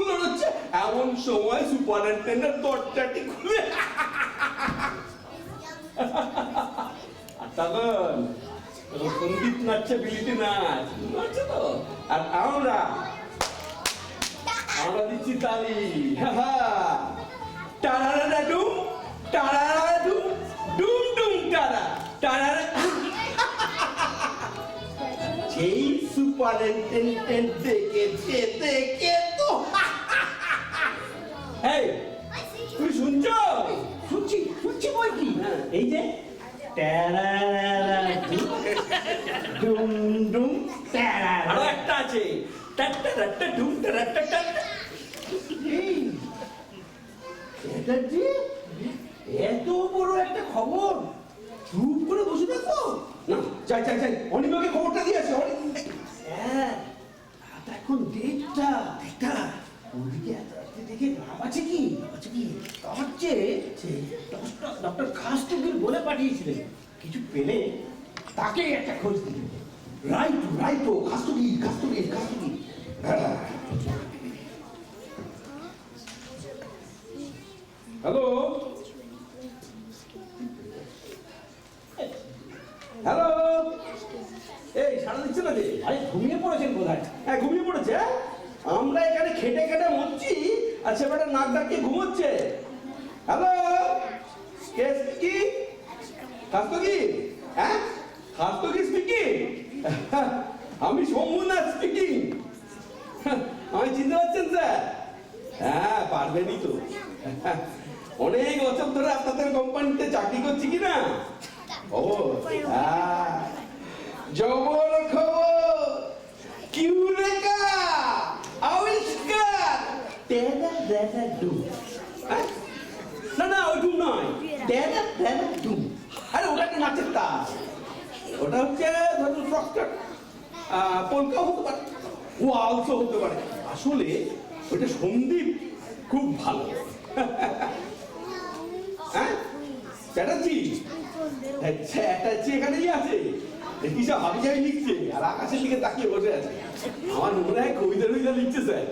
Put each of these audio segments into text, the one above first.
লড়ছে এমন সময় সুপারিনটেন্ডেন্ট দরজাটি খুলে তখন সন্দীপ নাচছে, বিলিতি নাচছে তো, আর আমরা দিচ্ছি তালি। টারারা ডুম ডুম ডুম টারা টারারা। সেই সুপারিনটেন্ডেন্ট দেখে তো এই তুমি শুনছো? শুনছি বই কি? এই যে ডুম ডুম আরো একটা আছে ডুম এটা যে এত বড় একটা খবর, চুপ করে বসে থাকো না। যাই অনিমাকে খবরটা দিয়ে আসে। স্যার এখন ডেটটা ওদিকে এত রাত্রে দেখে লাভ আছে কি? তার চেয়ে ডক্টর কাস্টগির বলে পাঠিয়েছিলেন কিছু পেলে তাকে একটা খোঁজ দিলেন। রাইট কাস্টগির হ্যালো এই সাড়া দিচ্ছে না যে? আরে ঘুমিয়ে পড়েছেন বোধহয়। হ্যাঁ ঘুমিয়ে পড়েছে। আমরা এখানে খেটে মরছি আর সে বেটা নাক ডাকিয়ে ঘুমোচ্ছে। হ্যালো কি খাস্তগি? হ্যাঁ খাস্তগি স্পিকিং। আমি শম্ভুনাথ স্পিকিং। আমি চিনতে পারছেন স্যার? হ্যাঁ পারবেনই তো। অনেক বছর ধরে আপনাদের কোম্পানিতে চাকরি করছি কিনা। ও জবর খবর কিউরেকা আবিষ্কার না ওই ডুম নয়, ডুম। আরে ওটা একটা নাচের তাস। ওটা হচ্ছে ধরুন ফ্রকস্টার, পোলকাও হতে পারে, ওয়ালসও হতে পারে। আসলে ওটা সন্দীপ খুব ভালো। হ্যাঁ চ্যাটার্জি এখানেই আছে, কি সব হাবি জাবি লিখছে আর আকাশের দিকে তাকিয়ে বসে আছে। আমার মনে হয় কবিতা লিখছে স্যার।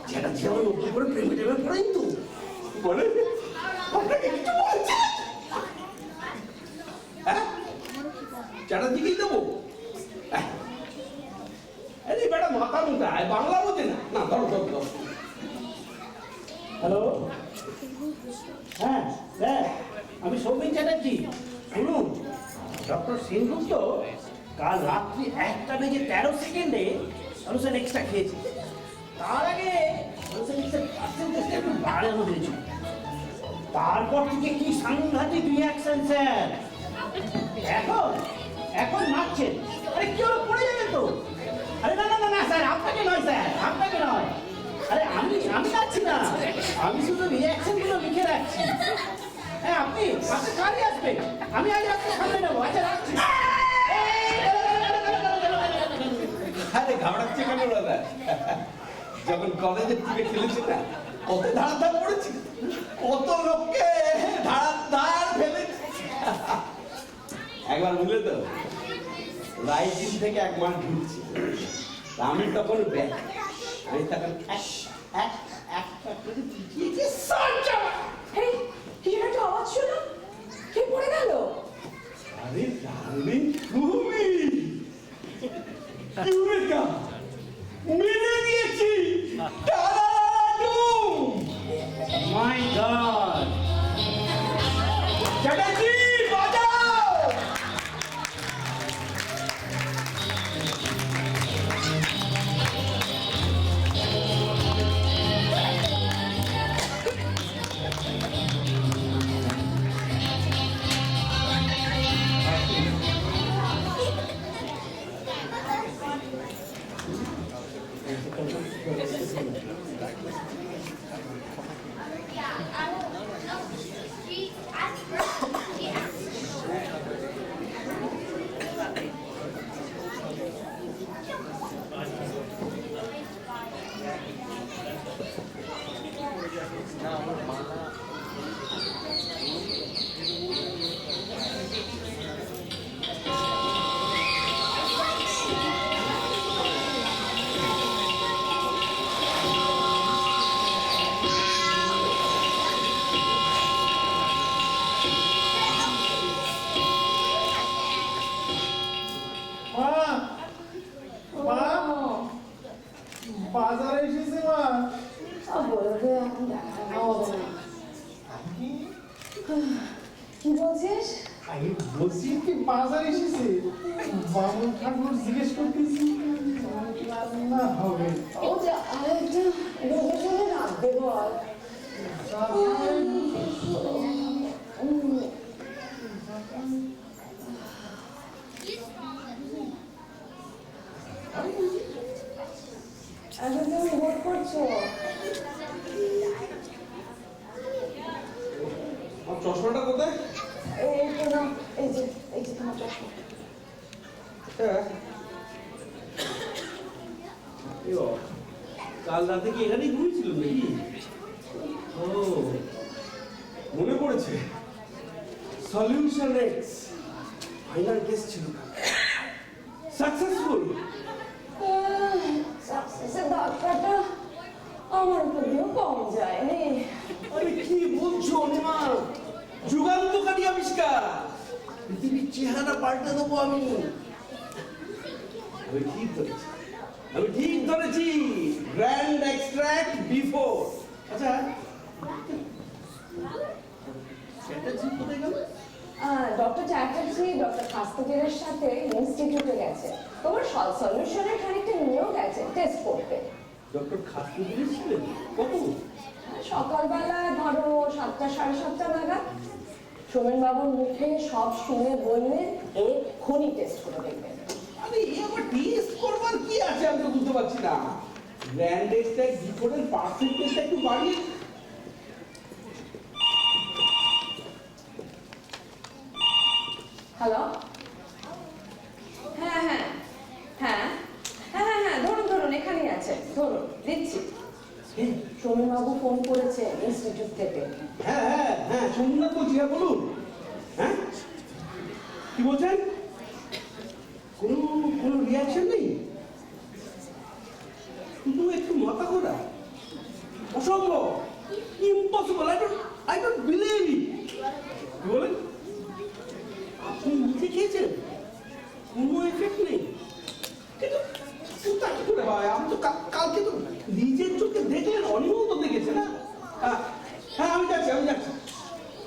চ্যাটার্জি আমার নতুন করে প্রেমে পড়েন তো বলে আপনাকে কিছু বলছে। হ্যাঁ চ্যাটার্জিকেই দেবো। আরে বেটা মাথা মোটা বাংলা বোঝে না। ধরো হ্যালো, হ্যাঁ স্যার আমি সৌমিন চ্যাটার্জি। শুনুন, ডক্টর সেনগুপ্ত কাল রাত্রি 1:13 অনুসার এক্সট্রা খেয়েছে। তার আগে পার্সেন্টেজটা একটু বাড়ানো হয়েছিল। তারপর থেকে কি সাংঘাতিক রিয়াকশন স্যার। এখন মারছেন। আরে কি হলো, পড়ে যাবেন তো। আরে না স্যার, আপনাকে নয়। আরে আমি যাচ্ছি না, আমি শুধু রিয়াকশনগুলো লিখে রাখছি। হ্যাঁ আপনি কালই আসবেন, আমি আজ রাত্রে সামনে নেবো। আচ্ছা রাখছি। আরে ঘাবড়াচ্ছে কেন দাদা? যখন কলেজের টিমে খেলেছি না, কত ধার পড়েছি, কত লোককে ধার ফেলেছি। একবার বুঝলে তো, রাইজিং থেকে 1 মাস ঢুকছি, আমি তখন ব্যাক, আমি তখন আরে ডার্লিং তুমি ইউরেকা মেনে নিয়েছি। মাই গড, চ্যাটার্জি বাজাও। বাজারে এসেছে মা। বলবে এখন দেখা হবে না। কি? কি বলছিস? আমি বলছি কি বাজারে এসেছে, বামুন ঠাকুর জিজ্ঞেস করতেছি না হবে। ও যে আরেকটা রোদে চলে রাখবে বল। এখন তুমি ভোট করছো? আমার চশমাটা কোথায়? এই তো না, এই যে তোমার চশমা। হ্যাঁ। এ বাবা, কাল রাতে কি এখানেই ঘুমিয়েছিল নাকি? ও মনে পড়েছে, সলিউশন এক্স ফাইনাল টেস্ট ছিল, সাকসেসফুল। সাকসেসের ধাক্কাটা আমার উপরেও কম যায়নি। আরে কি বলছো অনিমা, যুগান্তকারী আবিষ্কার, পৃথিবীর চেহারা পাল্টে দেবো আমি। আমি ঠিক ধরেছি, গ্র্যান্ড এক্সট্রাক্ট বিফোর। আচ্ছা চ্যাটার্জি কোথায় গেল? ডক্টর চ্যাটার্জি ডক্টর খাস্তগিরের সাথে ইনস্টিটিউটে গেছে। তোমার সলিউশনের খানিকটা নিয়েও গেছে টেস্ট করতে। ডক্টর খাস্তুগিরি ছিলেন কখন? সকালবেলা ধরো 7টা সাড়ে 7টা নাগাদ। সোমেন বাবুর মুখে সব শুনে বললেন এক্ষুনি টেস্ট করে দেখবেন। আরে এই আবার টেস্ট করবার কি আছে আমি তো বুঝতে পারছি না। গ্র্যান্ড এক্সট্রাক্ট বিফোরের পার্সেন্টেজটা একটু বাড়িয়ে। হ্যালো, হ্যাঁ হ্যাঁ হ্যাঁ হ্যাঁ হ্যাঁ হ্যাঁ ধরুন ধরুন, এখানেই আছে, ধরুন দিচ্ছি। সোমেন বাবু ফোন করেছে ইনস্টিটিউট থেকে। হ্যাঁ হ্যাঁ হ্যাঁ সোমনাথ বলছি, হ্যাঁ বলুন। হ্যাঁ কি বলছেন? কোনো কোনো রিয়াকশন নেই, শুধু একটু মাথা ঘোরা, অসম্ভব, impossible, I don't believe it. কি বলেন? আপনি নিজে খেয়েছেন, কোনো এফেক্ট নেই? কিন্তু তা কি করে হয়? আমি তো কালকে তো নিজের চোখে দেখলেন, অনিমও তো দেখেছে না। হ্যাঁ হ্যাঁ আমি যাচ্ছি।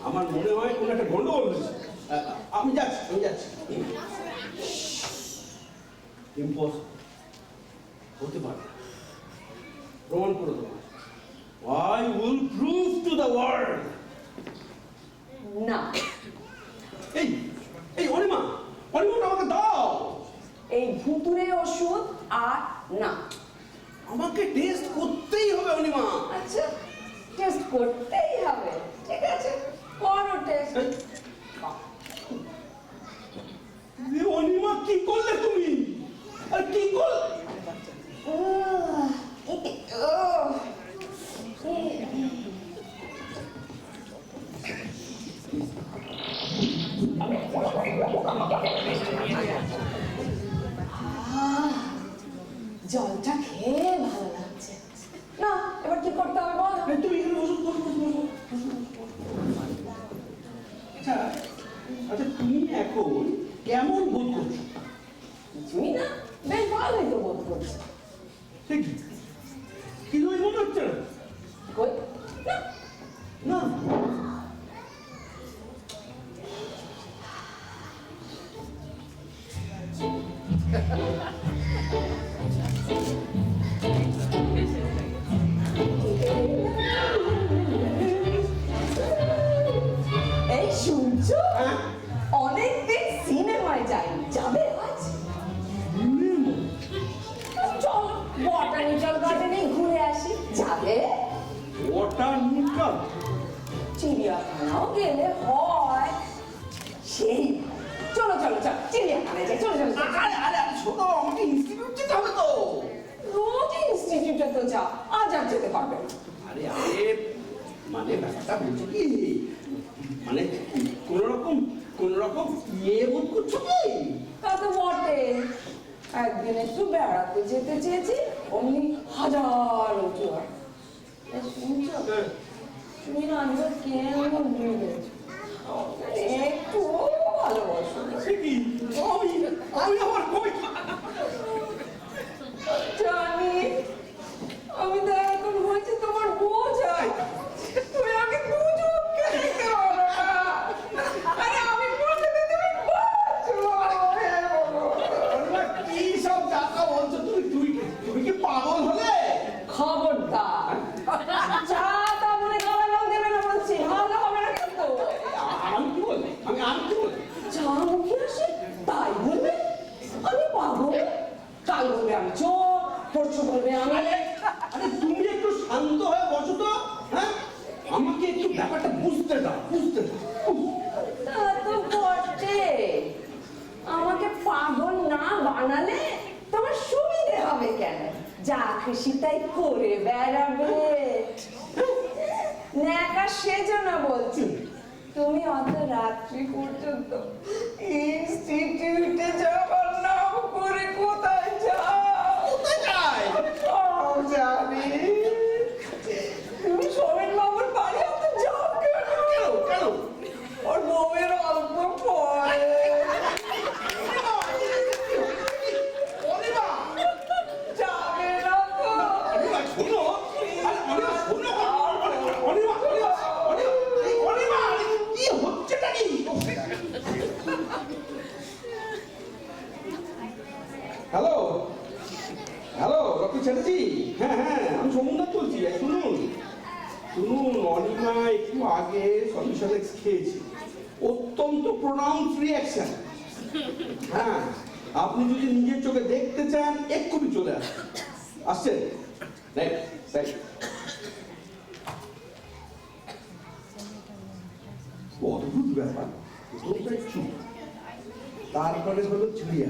আমার মনে হয় কোনো একটা গন্ডগোল হয়েছে। আমি যাচ্ছি। ইম্পসিবল, হতে পারে, প্রমাণ করে দেবো। I will prove to the world. না, এই অনিমা আমাকে দাও। এই ভুতুরে ওষুধ আর না। আমাকে টেস্ট করতেই হবে অনিমা। আচ্ছা, টেস্ট করতেই হবে, ঠিক আছে, করো টেস্ট। অনিমা কি করলে তুমি? আর কি করলে? জলটা খেয়ে ভালো লাগছে না। এবার কি করতে হবে বল? তুমি এখানে বসো। আচ্ছা তুমি এখন কেমন বোধ করছো? কিছুই না, বেশ ভালোই তো বোধ করছি। ঠিক কিছু মনে হচ্ছে না? কই না, না এই শুনছো, হ্যাঁ? অনেকদিন সিনেমায় যাইনি, যাবে আজ? চল বটানিক্যাল গার্ডেনে ঘুরে আসি, যাবে? বটানিক্যাল? চিড়িয়াখানাও গেলে হয় সেই। চলো চিড়িয়াখানায় যাই, চলো। আরে ছোট, আমাকে ইনস্টিটিউট যেতে হবে তো। রোজ ইনস্টিটিউটে তো যাও, আজ আর যেতে পারবে না। আরে মানে ব্যাপারটা বলছি কি, মানে কোন রকম ইয়ে বোধ করছো কি? তা তো বটে, একদিন একটু বেড়াতে যেতে চেয়েছি, অমনি হাজার জোয়ার। শুনছো, তুমি না আমি কেমন নিয়ে গেছো, একটু ভালোবাসো। সে কি? আমি আবার কবে? জানি করে বেড়াবে। ন্যাকা সেজন্য বলছি, তুমি অত রাত্রি পর্যন্ত ইনস্টিটিউটে যাবার নাম করে কোথায় যাও? জানি তুমি সোমেন বাবুর বাড়ি অত যাও কেন? ওর বউয়ের অল্প পরে যাবে না তো? হ্যালো হ্যালো ডক্টর চ্যাটার্জি, হ্যাঁ হ্যাঁ আমি সোমনাথ বলছি। শুনুন শুনুন, অনিমা একটু আগে সলিউশন এক্স খেয়েছি, অত্যন্ত প্রোনাউন্স রিঅ্যাকশন। হ্যাঁ, আপনি যদি নিজের চোখে দেখতে চান এক্ষুনি চলে আসেন। আসছেন? অদ্ভুত ব্যাপার, প্রথমটা চুপ, তারপরে হলো চিড়িয়া,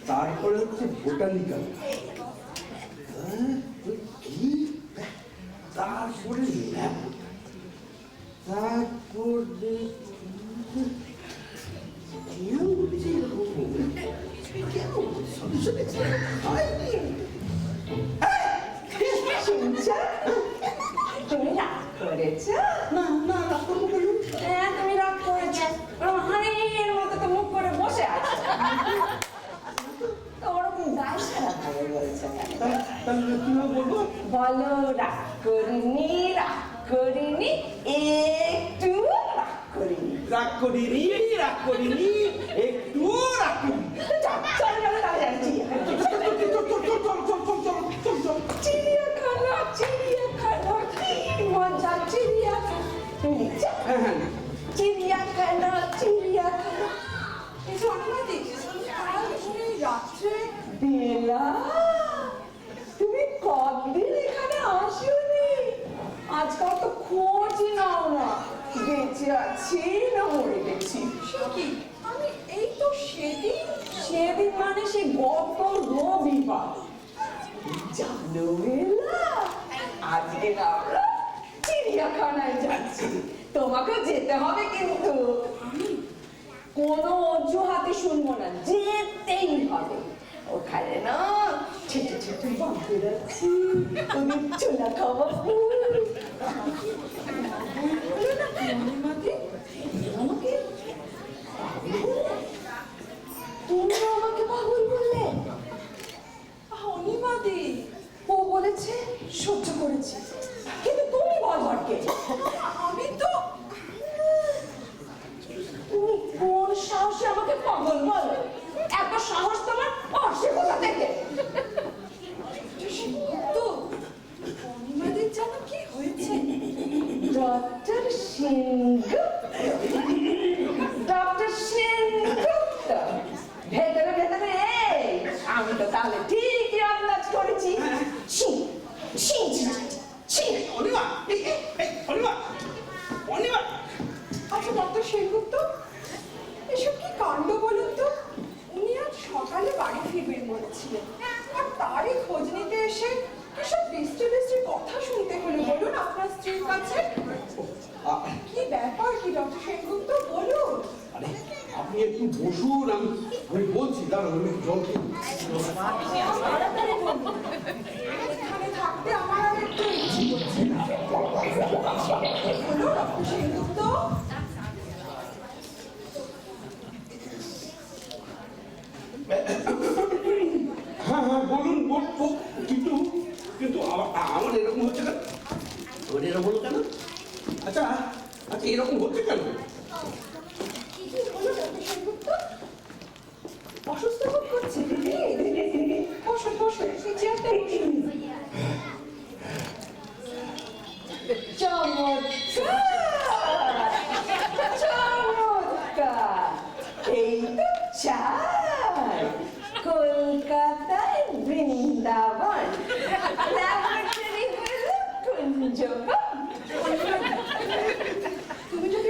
তারপরে হচ্ছে বোটানিক্যাল, তারপরে ল্যাব, তারপরে তুমি রাগ করেছ? না না রাগ করবো কেন? হ্যাঁ তুমি রাগ করেছ, হাড়ির মতো তো মুখ করে বসে আছো। তো ওরকম গায়ে সারা ভাবে বলছো কেন? তাহলে কিভাবে বলবো? বলো রাগ করিনি, রাগ করিনি, একটু রাগ করিনি। রাগ করিনি, রাগ করিনি, একটু রাগ করিনি। চল চল চল তাহলে যাচ্ছি। চিড়িয়াখানা, চিড়িয়াখানা, কি মজা চিড়িয়াখানা। তুমি লিখছো? হ্যাঁ হ্যাঁ চিড়িয়াখানা, চিড়িয়াখানা। এই যে অনিমা দেখেছো কাল ধরে রাত্রে বেলা, তুমি কতদিন এখানে আসোনি? আজকাল তো খোঁজই নাও না, বেঁচে আছি না মরে গেছি। সে কি আমি এই তো সেদিন সেদিন মানে সে গত রবিবার। জানো বেলা, আজকে আমরা চিড়িয়াখানায় যাচ্ছি, তোমাকে যেতে হবে কিন্তু। কোনো অজুহাতে শুনবো না, যেতেই হবে। ওখানে না ছোট ছোট বাঁকুর আছে, ওদের ছোলা খাওয়া ফুল। অনিমাদি আমাকে তুমি আমাকে পাগল বললে? অনিমাদি ও বলেছে সহ্য করেছি, কিন্তু তুমি বলবার কে? আমি তো তুমি কোন সাহসে আমাকে পাগল বলো? এত সাহস তোমার আসে কোথা থেকে? তো অনিমাদির জানো কি হয়েছে? ডক্টর সেনগুপ্ত, ডক্টর সেনগুপ্ত ভেতরে ভেতরে এই, আমি তো তাহলে ঠিকই আন্দাজ করেছি। ছি ছি ছি। অনিমা, অনিমা, অনিমা। আচ্ছা ডক্টর সেনগুপ্ত, এসব কি কাণ্ড বলুন তো? উনি আজ সকালে বাড়ি ফিরবেন বলেছিলেন, আর তারই খোঁজ নিতে এসে এসব বৃষ্টি বৃষ্টির কথা শুনতে হলো বলুন আপনার স্ত্রীর কাছে। কি ব্যাপার কি ডক্টর সেনগুপ্ত বলুন? আরে আপনি একটু বসুন, আমি বলছি, দাঁড়ান আমি জল খেয়ে তাড়াতাড়ি বলুন, এখানে থাকতে আমার আর একটু ইচ্ছে করছে না। বলুন ডক্টর সেনগুপ্ত। হ্যাঁ হ্যাঁ বলুন, কিন্তু কিন্তু আমার এরকম হচ্ছে কেন? আমার এরকম হলো কেন? আচ্ছা আচ্ছা এরকম হচ্ছে কেন? কি হলো ডক্টর সেনগুপ্ত? অসুস্থ বোধ করছে? বসুন বসুন, এই চেয়ারটা বসুন। চমৎকার, চমৎকার। এই তো চাই কলকাতায় বৃন্দাবন, ল্যাবরেটরি হলো কুঞ্জবন। তুমি যদি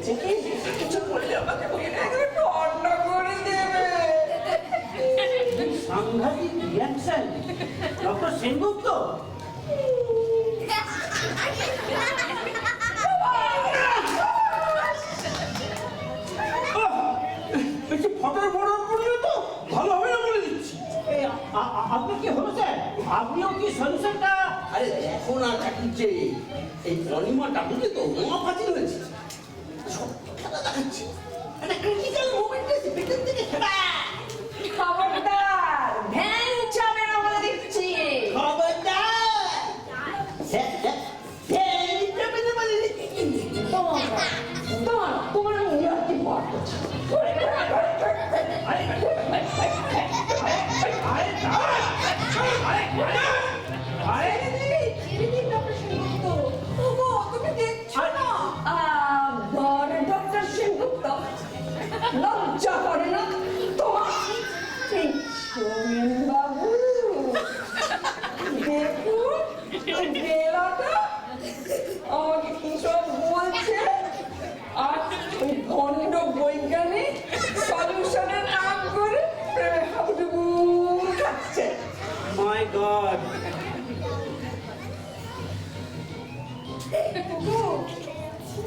বলছে কি কিছু বললে আমাকে মেরে একদম ঠান্ডা করে দেবে। সাংঘাতিক রিয়াকশন ডক্টর সেনগুপ্ত। বেশি ফটোর বড় পড়লে তো ভালো হবে না বলে দিচ্ছি। এই, আপনার কি হলো স্যার? আপনিও কি সলিউশনটা? আরে এখন আর কাটিছে এই অনিমাটা বুঝলি তো মহা ফাঁসি হয়েছে। সব খেলা দেখাচ্ছি একটা ক্রিটিক্যাল মোমেন্ট এসে পেছন থেকে খবরদার ভ্যান চাবে না বলে দিচ্ছি। খবরদার তোমার ইয়ার্কি পার করছে। ছেড়ে দিন ডক্টর সেনগুপ্ত। ওগো, তুমি দেখছো না? বড় ডক্টর সেনগুপ্ত লজ্জা করে না তোমার? এই সোমেন বাবু দেখুন বেলাটা আমাকে কি সব বলছে, আর ওই ভণ্ড বৈজ্ঞানিক সলিউশনের নাম করে প্রেমে হাবুডুবু খাচ্ছে। মাই গড। ওগো,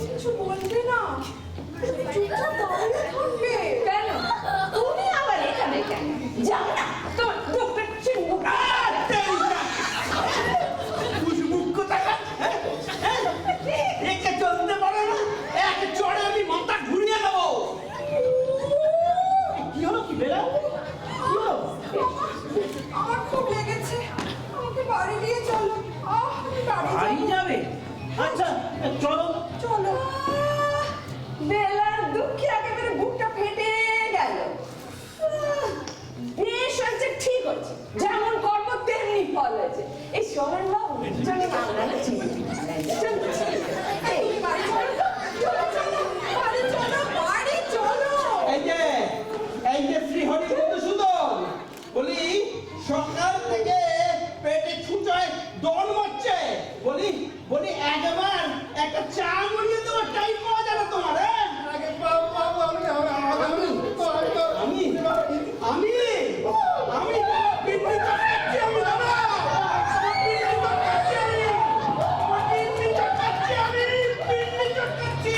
কিছু বলবে না? চুপচাপ দাঁড়িয়ে থাকবে। কেন তুমি আবার এখানে কেন? যাও না তোমার ডক্টর সেনগুপ্ত। একে চলতে পারে না, এক চড়ে আমি মাথা ঘুরিয়ে দেবো। কি হলো কি বেলা? কি হলো? আমার খুব লেগেছে, আমাকে বাড়ি নিয়ে চলো। আমি বাড়ি বাড়ি যাবো। যাবে? আচ্ছা চলো। চলো। বেলার দুঃখে একেবারে বুকটা ফেটে গেল। বেশ হয়েছে, ঠিক হচ্ছে, যেমন কর্ম তেমনি ফল হয়েছে। এই শহরের বাবু চলে বাংলা চিনি তুমি বাড়ি চলো তো। চলো, চলো, বাড়ি চলো, বাড়ি চলো। এই যে শ্রীহরি মধুসূদন বলি সকাল থেকে পেটে ছুঁচোয় দৌড় মারছে। বলি একবার একটা চা গড়িয়ে দেওয়ার টাইম পাওয়া যাবে তোমার? আগে বাবু বাবু আমি আমি আমি আমি পিন্ডি চটকাচ্ছি, আমি দাদা পিন্ডি চটকাচ্ছি, আমি পিন্ডি চটকাচ্ছি।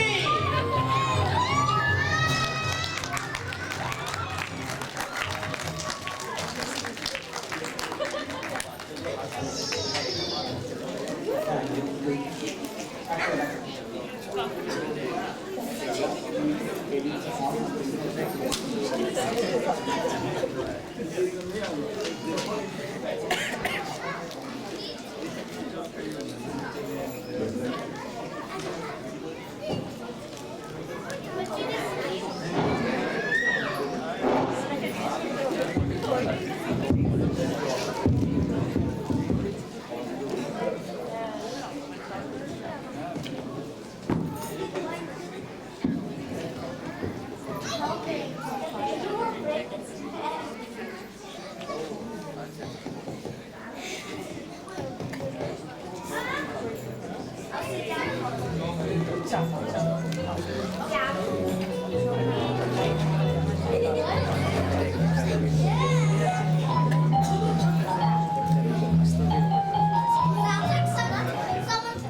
Someone's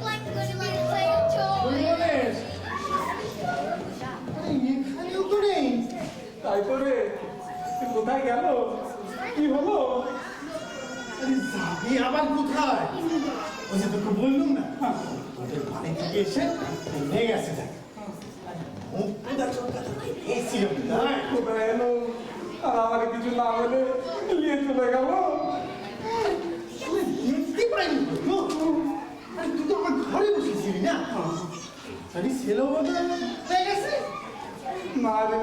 like going to play a toy. Ganesh এখানেও তো নেই। তাই তো রে, কোথায় গেল? কি হলো? আরে যাবি আবার কোথায়? ওই যে তোকে বললুম না, ওদের বাড়ি থেকে এসে নিয়ে গেছে দেখ। কোথায় এলো আর আমার কিছু না বলে নিয়ে চলে গেল। দেখতে পাইনি তো। আরে তুই তো আমার ঘরে বসেছিলি না? আরে ছেলে বলে হয়ে গেছে না রে,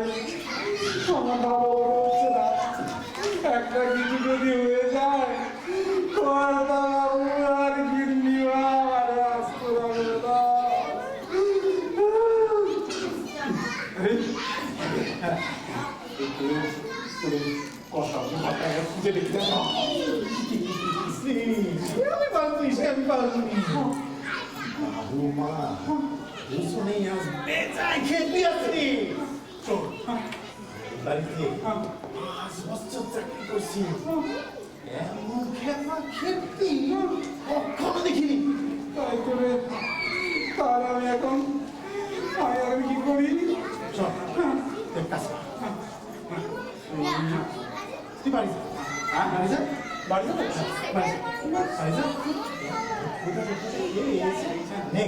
আমার ভালো হচ্ছে না। একটা কিছু যদি হয়ে যায় আর গিন্নি আর আসতে হবে না। কথা খুঁজে দেখতে আমি পারবো, আমি পারবো। মা শুনেই আজ বেজায় খেপি আছি চল বাড়িতে 5 বছর চাকরি করছি এমন খেপা খেপি কখনো দেখিনি তাই করে তার আমি এখন আমি কি করি চল তোর কাছে তুই বাড়ি যা বাড়ি যা বাড়ি যা বাড়ি যা বাড়ি যা নে